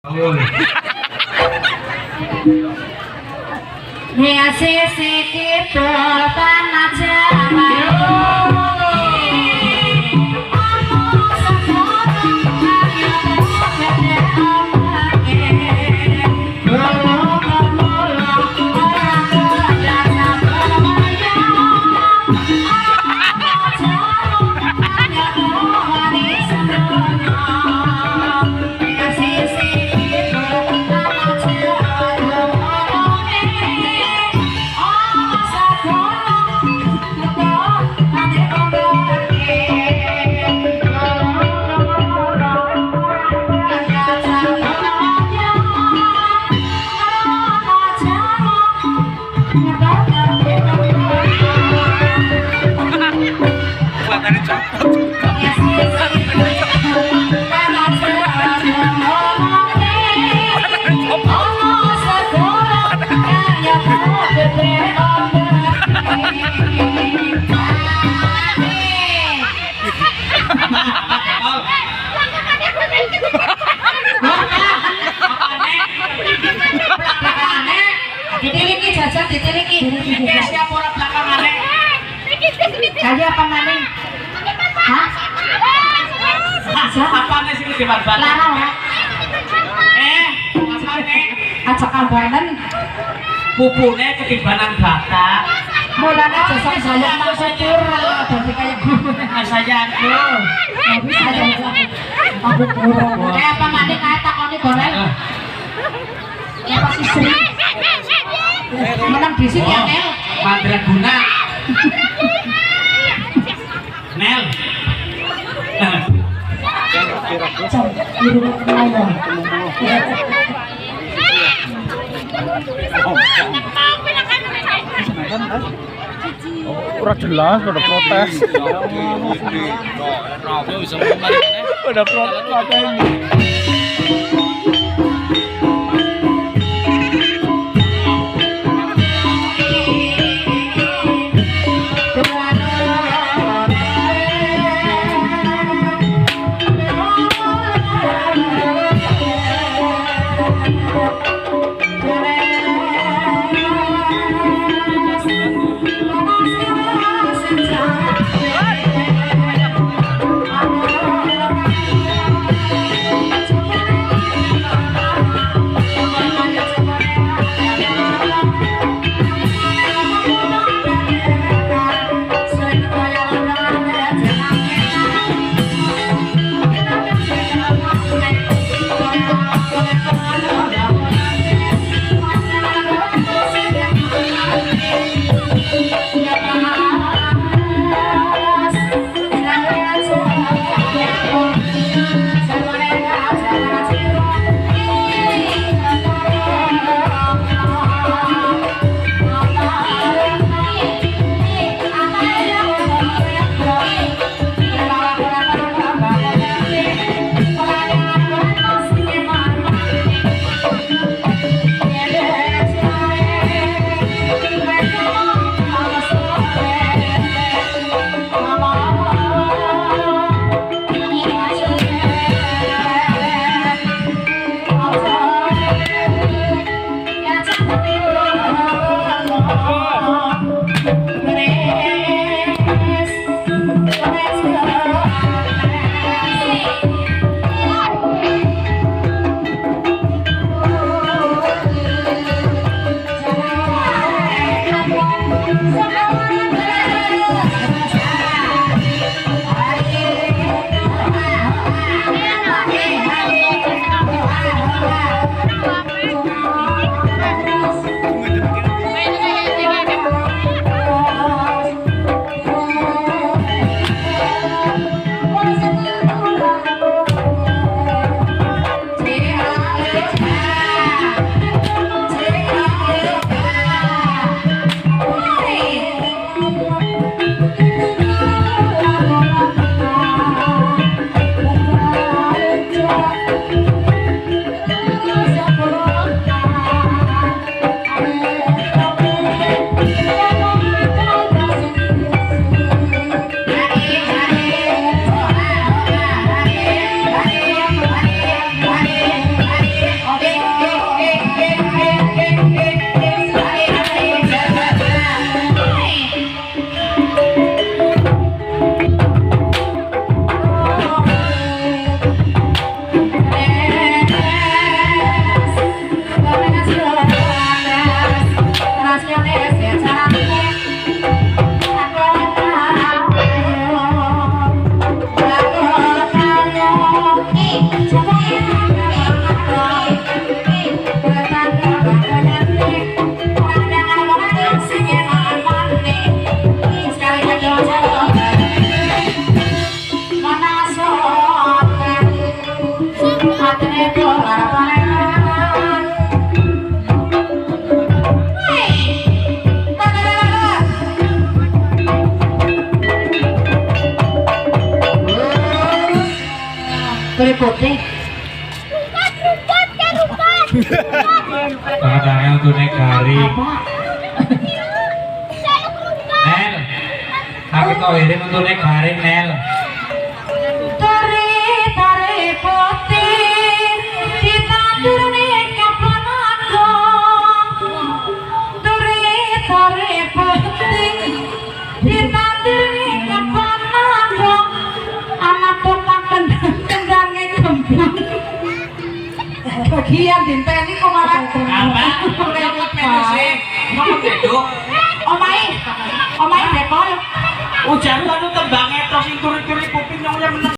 Ya sisi kita tanah jalan. Siapa orang belakangannya? Jadi apa mana? Hah? Apa nih sih di bawah? Larang ya? Apa nih? Acak ambanan. Pupunya ketimbangan batak. Mulanya jasa saya maksudnya dari kayak gue saja aku. Bisa aja aku kurang. Apa mana kayak takoni goreng? Ya pasti sering. Menang bisik ya Nel. Mandraguna. Nel. Ora jelas, udah protes. Udah protes. putih. Tangannya untuk naik garing. Apa? Nel, aku tahu ini untuk naik garing Nel. Tari putih ditandur ning kapan agung. Tari putih ditandur ning kapan agung. Anak tukang kendangnya gembung. Bagian dinteni kok malah Apa? Kamu pedo sih? Kamu pedo? Omai dekol. Ujar lu tembangnya terus turi-turi kuping yang menang.